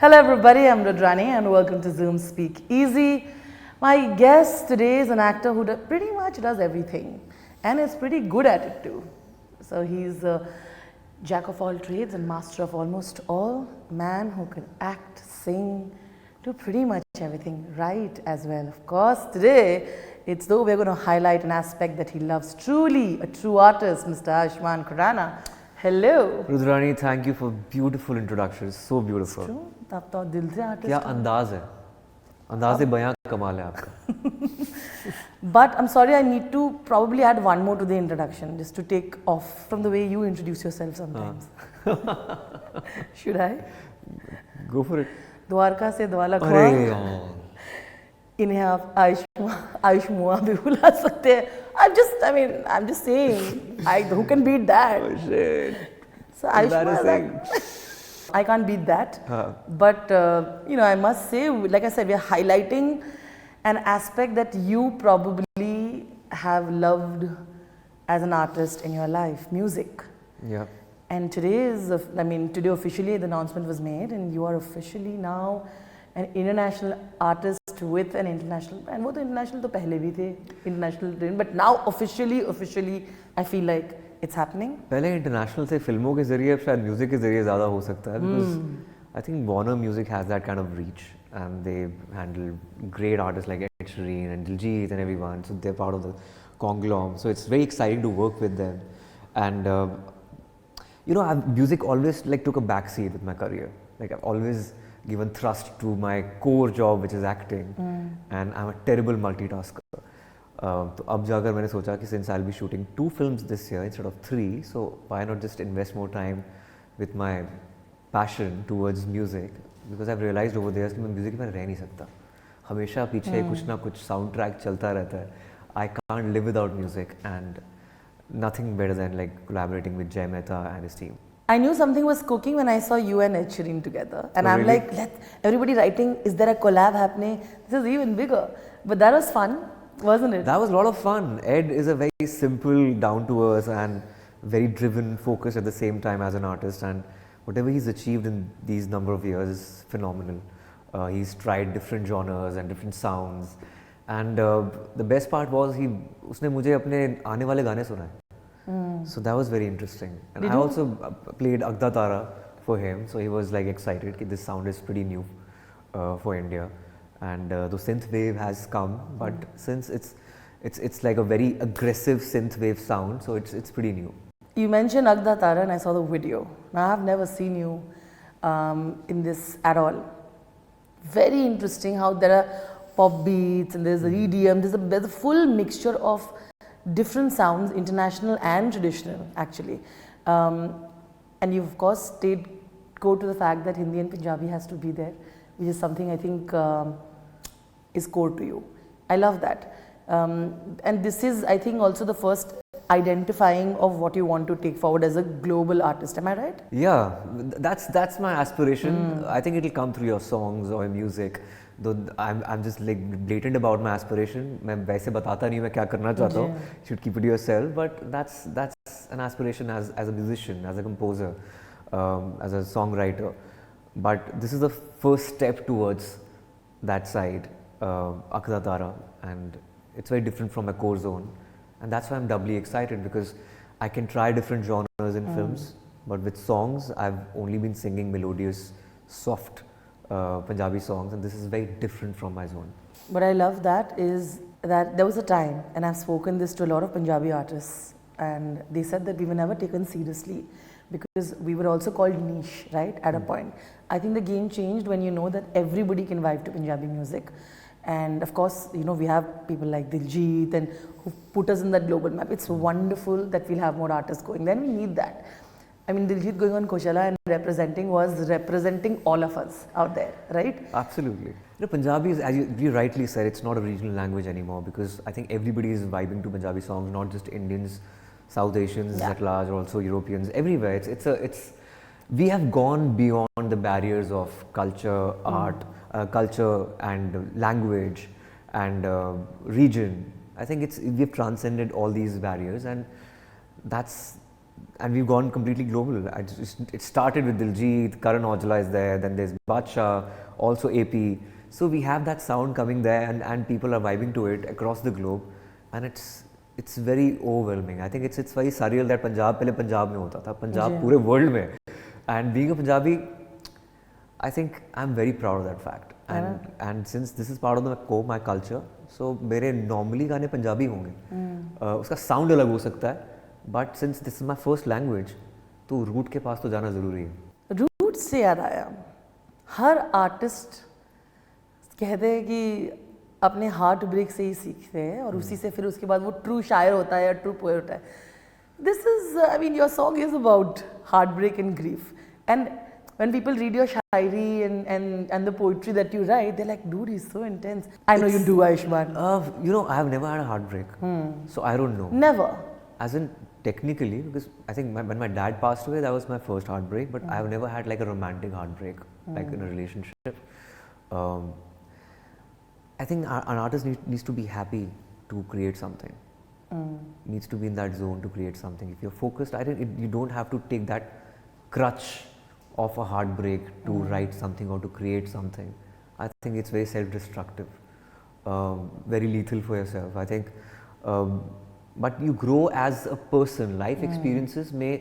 Hello everybody, I'm Rudrani and welcome to Zoom Speak Easy. My guest today is an actor who pretty much does everything and is pretty good at it too. So he's a jack of all trades and master of almost all, man who can act, sing, do pretty much everything right as well. Of course, today it's though we're going to highlight an aspect that he loves truly, a true artist, Mr. Ayushmann Khurrana. Hello. Rudrani, thank you for beautiful introduction. It's so beautiful. True. आप तो दिल से artist क्या अंदाज है, अंदाज बयां कमाल है आपका. But I'm sorry, I need to probably add one more to the introduction, just to take off from the way you introduce yourself sometimes. Should I? Go for it. Dwarka से द्वाला खुआ. इन्हें आप आयुष्मान भी बुला सकते हैं. I'm just saying, who can beat that? Oh shit. So I can't beat that. But I must say, like I said, we are highlighting an aspect that you probably have loved as an artist in your life, music. Yeah. And today officially the announcement was made, and you are officially now an international artist with an international, and वो तो international तो पहले भी थे, international, but now officially I feel like it's happening. पहले international थे फिल्मों के ज़रिए, अब शायद music के ज़रिए ज़्यादा हो सकता है, because I think Warner Music has that kind of reach, and they handle great artists like Ed Sheeran and Diljit and everyone, so they're part of the conglomerate. So it's very exciting to work with them, and music always took a backseat with my career. Like I've always given thrust to my core job, which is acting, and I'm a terrible multitasker. तो अब जाकर मैंने सोचा कि since I'll be shooting 2 films this year instead of 3, so why not just invest more time with my passion towards music, because I've realized over the years कि मैं music में रह नहीं सकता. हमेशा पीछे कुछ ना कुछ soundtrack चलता रहता है. I can't live without music, and nothing better than collaborating with Jay Mehta and his team. I knew something was cooking when I saw you and Ed Sheeran together, and I'm really? like, everybody writing, is there a collab happening? This is even bigger. But that was fun, wasn't it? That was a lot of fun. Ed is a very simple, down-to-earth and very driven, focused at the same time as an artist, and whatever he's achieved in these number of years is phenomenal. He's tried different genres and different sounds, and the best part was उसने मुझे अपने आने वाले गाने सुनाए. So that was very interesting, and I also played Agda Tara for him, so he was excited that this sound is pretty new for India, and the synth wave has come, but since it's like a very aggressive synth wave sound, so it's pretty new. You mentioned Agda Tara and I saw the video. Now I have never seen you in this at all. Very interesting how there are pop beats and there's EDM, there's a full mixture of different sounds, international and traditional actually. And you of course go to the fact that Hindi and Punjabi has to be there, which is something I think is core to you. I love that. And this is, I think, also the first identifying of what you want to take forward as a global artist. Am I right? Yeah, that's my aspiration. I think it'll come through your songs or music. Though I'm just blatant about my aspiration. मैं वैसे बताता नहीं मैं क्या करना चाहता हूँ. You should keep it to yourself. But that's an aspiration as a musician, as a composer, as a songwriter. But this is the first step towards that side, Agda Tara, and it's very different from my core zone. And that's why I'm doubly excited, because I can try different genres in films, but with songs, I've only been singing melodious, soft Punjabi songs, and this is very different from my zone. What I love that is that there was a time, and I've spoken this to a lot of Punjabi artists, and they said that we were never taken seriously because we were also called niche, right, at a point. I think the game changed when you know that everybody can vibe to Punjabi music. And of course, we have people like Diljit and who put us in that global map. It's wonderful that we'll have more artists going. Then we need that. I mean, Diljit going on Coachella and representing all of us out there, right? Absolutely. Punjabi is, as you rightly said, it's not a regional language anymore, because I think everybody is vibing to Punjabi songs, not just Indians, South Asians at large, also Europeans, everywhere. We have gone beyond the barriers of culture, art, culture and language and region. I think we've transcended all these barriers, and that's and we've gone completely global. It started with Diljit, Karan Aujla is there, then there's Badshah, also AP. So we have that sound coming there, and people are vibing to it across the globe, and it's very overwhelming. I think it's very surreal that Punjab पहले पंजाब में होता था, पंजाब पूरे world में, and being a Punjabi, I think I'm very proud of that fact. And since this is part of my culture, so मेरे normally गाने पंजाबी होंगे, उसका sound अलग हो सकता है, but since this is my first language, तो root के पास तो जाना ज़रूरी है. रूट से याद आया, हर आर्टिस्ट कहते हैं कि अपने हार्ट ब्रेक से ही सीखते हैं और उसी से फिर उसके बाद वो ट्रू शायर होता है या ट्रू पोएट होता है. This is, I mean, your song is about heart break and grief, and when people read your shairi and the poetry that you write, they're like, dude, he's so intense. I know you do, Ayushmann. You know, I have never had a heartbreak, so I don't know. Never. As in technically, because I think when my dad passed away, that was my first heartbreak, but I have never had like a romantic heartbreak, like in a relationship. I think an artist needs to be happy to create something. Needs to be in that zone to create something. If you're focused, you don't have to take that crutch of a heartbreak to write something or to create something. I think it's very self-destructive, very lethal for yourself. I think, but you grow as a person. Life experiences may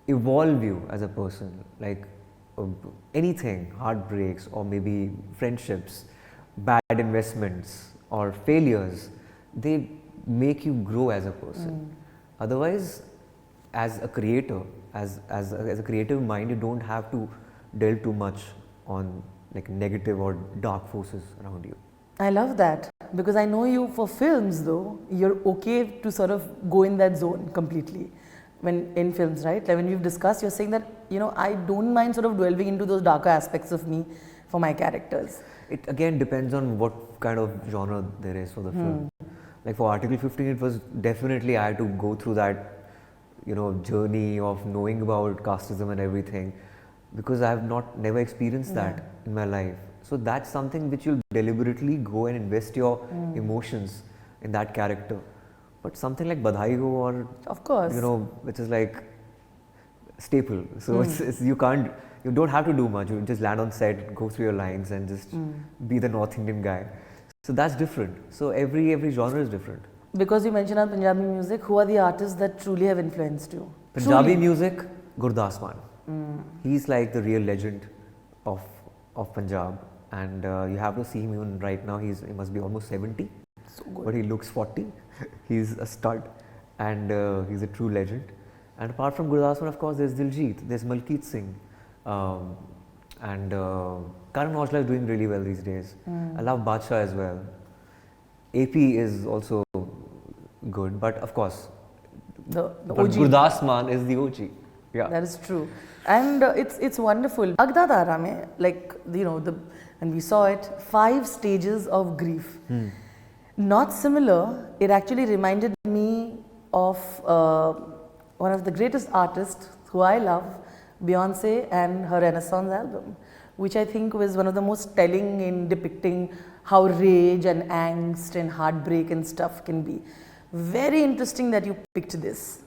evolve you as a person. Like anything, heartbreaks or maybe friendships, bad investments or failures, they make you grow as a person. Otherwise, as a creator, as a creative mind, you don't have to delve too much on like negative or dark forces around you. I love that, because I know you for films though, you're okay to sort of go in that zone completely when in films, right? Like when we've discussed, you're saying that, you know, I don't mind sort of delving into those darker aspects of me for my characters. It again depends on what kind of genre there is for the film. Like for Article 15, it was definitely, I had to go through that, you know, journey of knowing about casteism and everything, because I have never experienced that in my life. So that's something which you'll deliberately go and invest your emotions in that character. But something like Badhai Ho, or of course, you know, which is like staple. So you don't have to do much. You just land on set, go through your lines, and just be the North Indian guy. So that's different. So every genre is different. Because you mentioned on Punjabi music, who are the artists that truly have influenced you? Punjabi music, Gurdas Maan. He's like the real legend of Punjab, and you have to see him even right now. He must be almost 70, So good. but he looks 40. He's a stud, and he's a true legend. And apart from Gurdas Maan, of course, there's Diljit, there's Malkeet Singh, and Karan Aujla is doing really well these days. I love Badshah as well. AP is also good, but of course, The but OG. Gurdas Maan is the OG. Yeah, That is true, and it's wonderful. Agda Tara mein, like, you know, and we saw it, 5 stages of grief. Not similar. It actually reminded me of one of the greatest artists who I love, Beyonce, and her Renaissance album, which I think was one of the most telling in depicting how rage and angst and heartbreak and stuff can be. Very interesting that you picked this.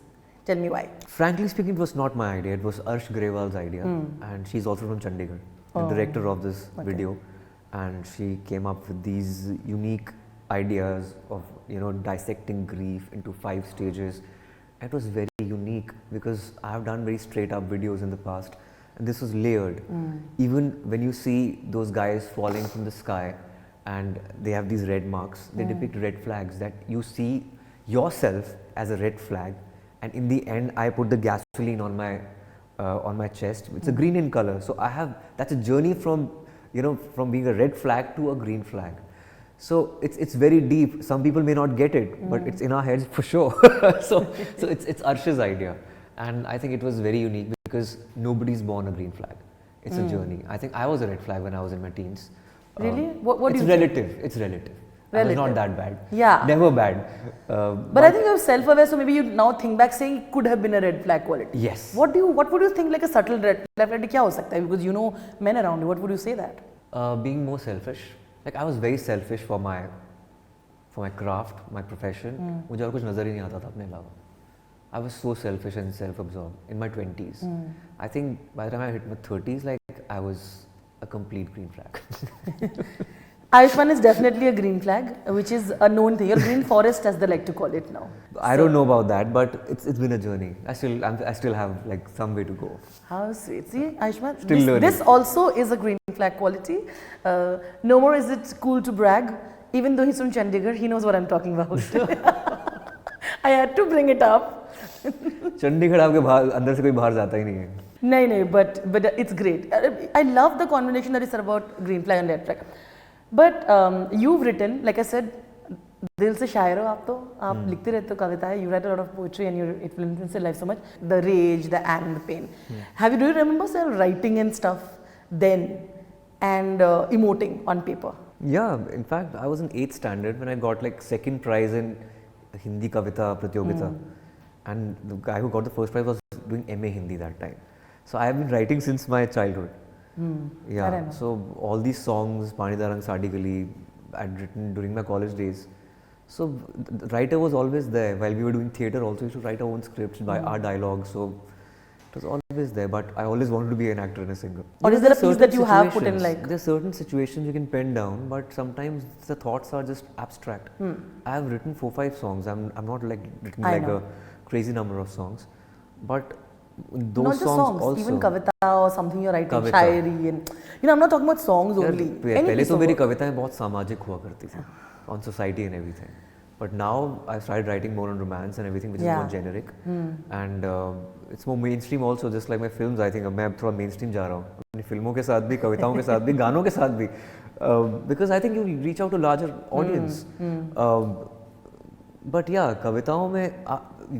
Tell me why. frankly speaking, it was not my idea. It was Arsh Grewal's idea, and she's also from Chandigarh, the director of this video, and she came up with these unique ideas of, you know, dissecting grief into 5 stages. It was very unique because I have done very straight up videos in the past, and this was layered. Even when you see those guys falling from the sky and they have these red marks, they depict red flags, that you see yourself as a red flag, and in the end I put the gasoline on my chest. It's a green in color, so that's a journey from, you know, from being a red flag to a green flag. So it's very deep. Some people may not get it, but it's in our heads for sure. so it's Arsh's idea, and I think it was very unique because nobody's born a green flag. It's a journey. I think I was a red flag when I was in my teens. Really? What do it's you relative. think? It's relative. I was not that bad. Yeah. Never bad. But I think you're self-aware, so maybe you now think back saying it could have been a red flag quality. Yes. What would you think like a subtle red flag quality क्या हो सकता है? Because you know men around you. What would you say that? Being more selfish. Like I was very selfish for my craft, my profession. मुझे और कुछ नज़र ही नहीं आता था अपने अलावा. I was so selfish and self-absorbed in my 20s. I think by the time I hit my 30s, like I was a complete green flag. Ayushmann is definitely a green flag, which is a known thing. Or green forest, as they like to call it now. I don't know about that, but it's been a journey. I still have like some way to go. How sweet. See, Ayushmann, Still learning. this also is a green flag quality. No more is it cool to brag. Even though he's from Chandigarh, he knows what I'm talking about. I had to bring it up. Chandigarh आपके बाहर अंदर से कोई बाहर जाता ही नहीं है. No, but it's great. I love the combination that you said about green flag and red flag. But you've written, like I said, दिल से शायर हो आप तो, आप लिखते रहते हो कविताएं. You write a lot of poetry and it will influence your life so much. The rage, the anger, the pain. Do you remember writing and stuff then and emoting on paper? Yeah, in fact, I was in 8th standard when I got like second prize in Hindi Kavita Pratyogita. And the guy who got the first prize was doing MA Hindi that time. So I have been writing since my childhood. Yeah, so all these songs, Pani Darang Sadi Gali, I had written during my college days. So the writer was always there. While we were doing theatre also, we used to write our own scripts, by our dialogues. So it was always there, but I always wanted to be an actor and a singer. Or is there a piece that you have put in like? There are certain situations you can pen down, but sometimes the thoughts are just abstract. I have written 4-5 songs. I'm not like written like a crazy number of songs, but those not just songs also. Even kavita or something you're writing, shairi, and I'm not talking about songs only. पहले तो मेरी कविताएं बहुत सामाजिक हुआ करती थी, on society and everything. But now I've started writing more on romance and everything, which is more generic, and it's more mainstream also. Just like my films, I think मैं अब थोड़ा mainstream जा रहा हूँ. अपनी फिल्मों के साथ भी, कविताओं के साथ भी, गानों के साथ भी, because I think you reach out to larger audience. But yeah, कविताओं में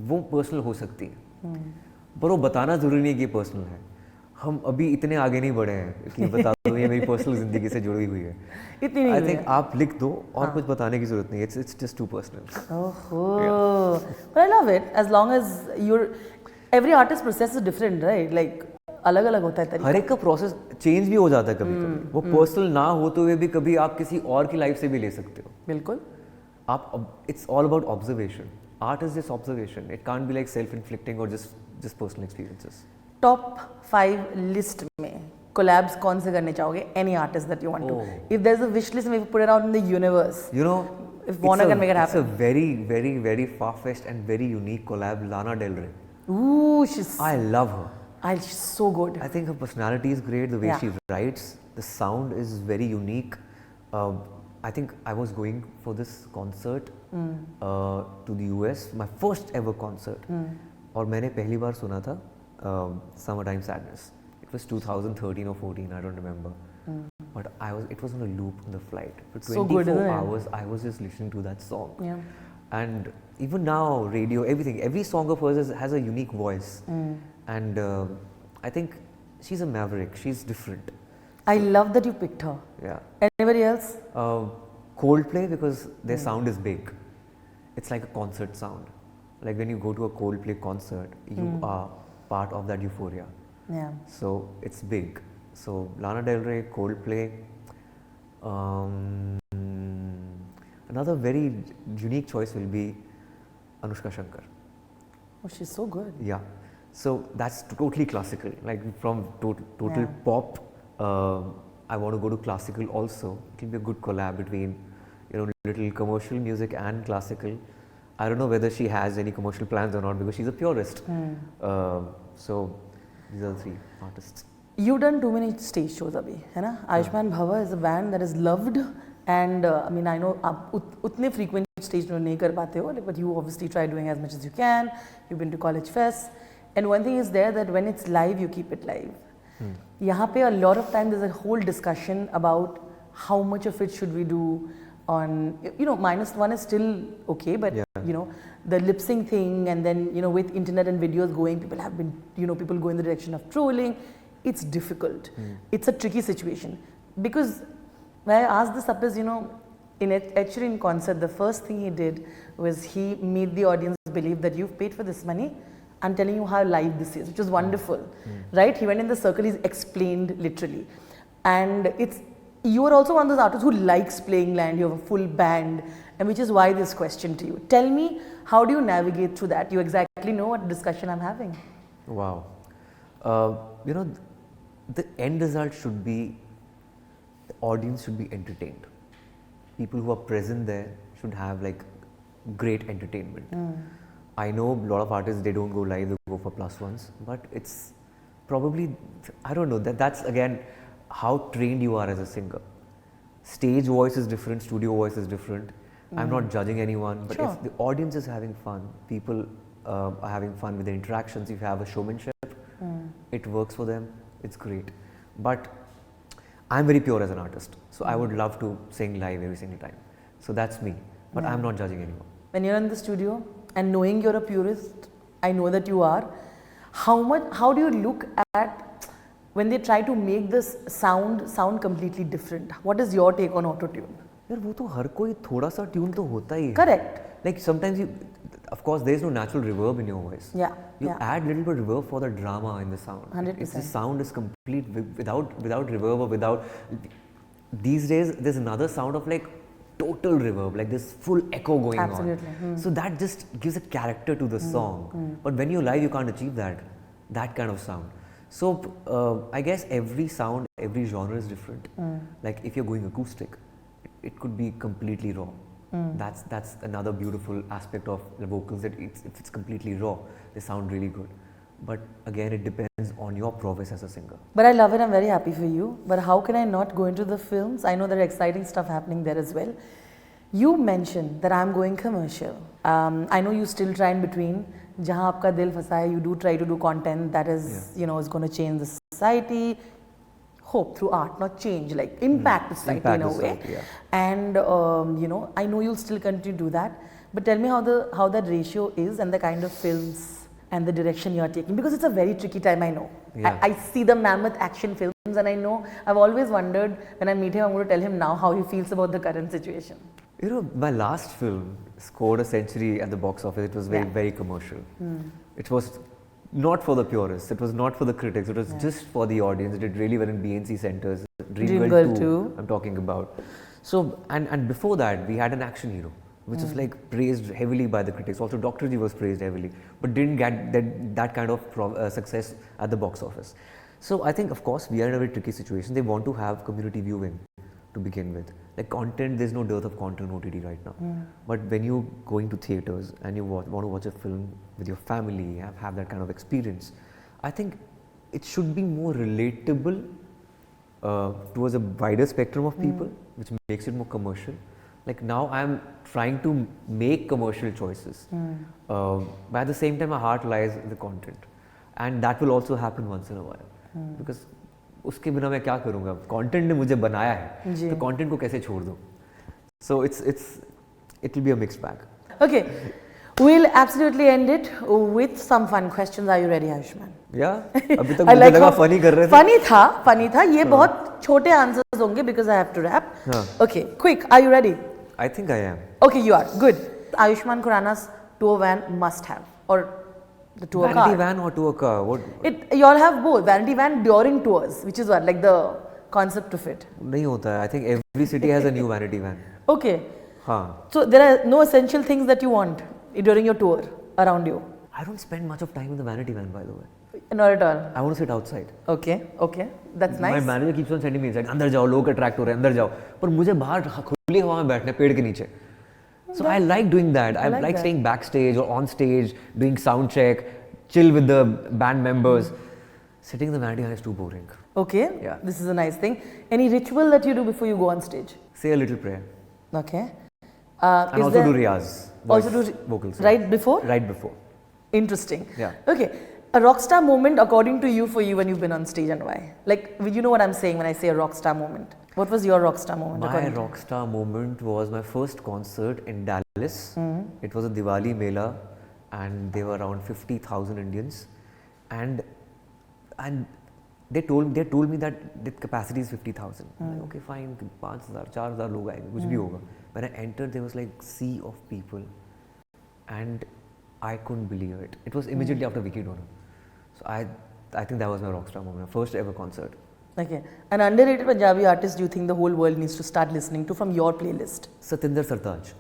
वो पर्सनल हो सकती है, पर वो बताना जरूरी नहीं है कि पर्सनल है. हम अभी इतने आगे नहीं बढ़े हैं कि बता दो ये मेरी पर्सनल जिंदगी से जुड़ी हुई है. इतनी नहीं. I think आप लिख दो और कुछ बताने की जरूरत नहीं है. It's just too personal. Oh, but I love it as long as every artist process is different, right? Like अलग-अलग होता है तरीका. हर एक का प्रोसेस चेंज भी हो जाता है कभी-कभी. वो पर्सनल ना होते हुए भी कभी आप किसी और की लाइफ से भी ले सकते हो. बिल्कुल. आप it's all about observation. Art is just observation. It can't be like self-inflicting or just personal experiences. Top 5 list में collabs कौन से करने चाहोगे? Any artist that you want to. If there's a wish list, maybe put it out in the universe. You know, if Warner can make it happen. It's a very, very, very far-fetched and very unique collab. Lana Del Rey. Ooh, I love her. She's so good. I think her personality is great. The way she writes, the sound is very unique. I think I was going for this concert to the US, my first ever concert. और मैंने पहली बार सुना था Summertime Sadness. It was 2013 or 14, I don't remember. But it was on a loop on the flight. For 24 hours, I was just listening to that song. Yeah. And even now, radio, everything, every song of hers has a unique voice. And I think she's a maverick. She's different. I love that you picked her. Yeah. Anybody else? Coldplay, because their sound is big. It's like a concert sound. Like when you go to a Coldplay concert, you are part of that euphoria. Yeah. So it's big. So Lana Del Rey, Coldplay. Another very unique choice will be Anushka Shankar. Oh, she's so good. Yeah. So that's totally classical. Like from total pop, I want to go to classical also. It will be a good collab between, little commercial music and classical. I don't know whether she has any commercial plans or not because she's a purist. So these are the 3 artists. You've done too many stage shows, abhi, hai na? Ayushmann Bhava is a band that is loved, and I mean, I know आप उतने frequent stage shows नहीं कर पाते हो, but you obviously try doing as much as you can. You've been to college fests, and one thing is there that when it's live, you keep it live. यहाँ पे a lot of time there's a whole discussion about how much of it should we do on, -1 is still okay, but the lip sync thing, and then with internet and videos going, people have been, people go in the direction of trolling. It's difficult. It's a tricky situation because when I asked this up is, in Ed Sheeran concert, the first thing he did was he made the audience believe that you've paid for this money. I'm telling you how live this is, which was wonderful, right? He went in the circle, he's explained literally. And you are also one of those artists who likes playing land, you have a full band, and which is why this question to you. Tell me, how do you navigate through that? You exactly exactly know what discussion I'm having. Wow. You know, the end result should be, the audience should be entertained. People who are present there should have like great entertainment. I know a lot of artists, they don't go live, they go for +1s, but it's probably, I don't know, that's again how trained you are as a singer. Stage voice is different, studio voice is different. I'm not judging anyone, but if the audience is having fun, people are having fun with the interactions, if you have a showmanship, it works for them, it's great. But I'm very pure as an artist, so I would love to sing live every single time. So that's me, but I'm not judging anyone. When you're in the studio and knowing you're a purist, I know that you are, how do you look at when they try to make this sound completely different? What is your take on auto-tune? यार वो तो हर कोई थोड़ा सा tune तो होता ही है. Correct. Like sometimes you, of course, there is no natural reverb in your voice. Yeah. You add little bit reverb for the drama in the sound. 100%. If the sound is complete without reverb or without, these days there's another sound of like total reverb, like this full echo going on. Absolutely. So that just gives a character to the song. But when you're live, you can't achieve that kind of sound. So I guess every sound, every genre is different. Like if you're going acoustic, it could be completely raw. That's another beautiful aspect of the vocals, that if it's completely raw, they sound really good. But again, it depends on your prowess as a singer. But I love it, I'm very happy for you. But how can I not go into the films? I know there are exciting stuff happening there as well. You mentioned that I'm going commercial. I know you still try in between. Jahan aapka dil phasa hai, you do try to do content that is, you know, is going to change the society. Hope through art, not change, like impact the society in a way. And you know, I know you'll still continue to do that. But tell me how that ratio is and the kind of films and the direction you're taking, because it's a very tricky time, I know. I see the mammoth action films and I know, I've always wondered when I meet him, I'm going to tell him now how he feels about the current situation. You know, my last film scored a century at the box office. It was very commercial. It was not for the purists, it was not for the critics, it was just for the audience. It did really well in BNC centers, Dreamgirl 2 I'm talking about. So, and before that, we had an action hero, which was like praised heavily by the critics. Also, Dr. G was praised heavily, but didn't get that kind of success at the box office. So, I think, of course, we are in a very tricky situation. They want to have community viewing to begin with. Like content, there's no dearth of content on OTT right now. But when you going to theaters and you want to watch a film with your family, have that kind of experience, I think it should be more relatable towards a wider spectrum of people, which makes it more commercial. Like now I'm trying to make commercial choices, but at the same time my heart lies in the content, and that will also happen once in a while, because उसके बिना मैं क्या करूँगा? Content ने मुझे बनाया है, तो कंटेंट को कैसे छोड़ दूँ? So it will be a mixed bag. Okay, we'll absolutely end it with some fun questions. Are you ready, Ayushmann? Yeah. अभी तक मुझे लगा funny कर रहे थे. Funny था. ये बहुत छोटे answers होंगे because I have to wrap. Okay, quick. Are you ready? I think I am. Okay, you are. Good. Ayushmann Khurrana's tour van must have, or the tour car. Vanity van or tour car? What? You all have both. Vanity van during tours, which is what, like the concept of it. नहीं होता है. I think every city has a new vanity van. Okay. हाँ. So there are no essential things that you want during your tour around you. I don't spend much of time in the vanity van, by the way. Not at all. I want to sit outside. Okay. That's nice. My manager keeps on sending me inside. अंदर जाओ, लोग attract हो रहे हैं, अंदर जाओ. पर मुझे बाहर खुली हवा में बैठना है, पेड़ के नीचे. So I like doing that. I like staying backstage or on stage, doing sound check, chill with the band members. Sitting in the vanity van is too boring. Okay. Yeah. This is a nice thing. Any ritual that you do before you go on stage? Say a little prayer. Okay. And also do riyaz. Also do vocals. Right before? Right before. Interesting. Yeah. Okay. A rock star moment according to you, for you, when you've been on stage, and why? Like, you know what I'm saying when I say a rock star moment. What was your rock star moment? My rock star moment was my first concert in Dallas. It was a Diwali Mela, and there were around 50,000 Indians, and they told me that the capacity is 50,000. Okay, fine, 5,000, 4,000 log aayenge, kuch bhi hoga. When I entered, there was like sea of people, and I couldn't believe it. It was immediately after Vicky Donor. So I think that was my rockstar moment, first ever concert. Okay. An underrated Punjabi artist do you think the whole world needs to start listening to from your playlist? Satinder Sartaaj.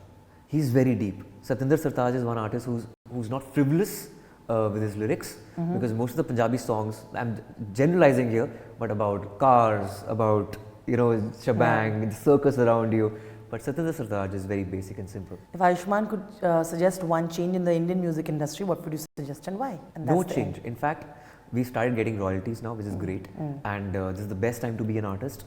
He's very deep. Satinder Sartaaj is one artist who's not frivolous, with his lyrics, because most of the Punjabi songs, I'm generalizing here, but about cars, about shebang, the circus around you. But Satyendra Sartaaj is very basic and simple. If Ayushmann could suggest one change in the Indian music industry, what would you suggest and why? And No that's the change. end. In fact, we started getting royalties now, which is great. And this is the best time to be an artist,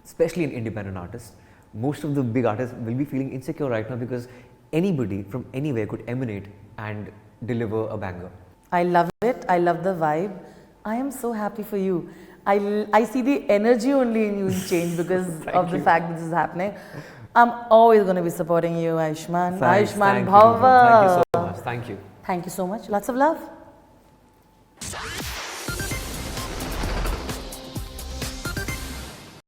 especially an independent artist. Most of the big artists will be feeling insecure right now because anybody from anywhere could emanate and deliver a banger. I love it. I love the vibe. I am so happy for you. I see the energy only in you in change because of the fact that this is happening. I'm always going to be supporting you, Ayushmann. Thanks, Ayushmann thank you, Bhava. Thank you so much. Thank you. Thank you so much. Lots of love.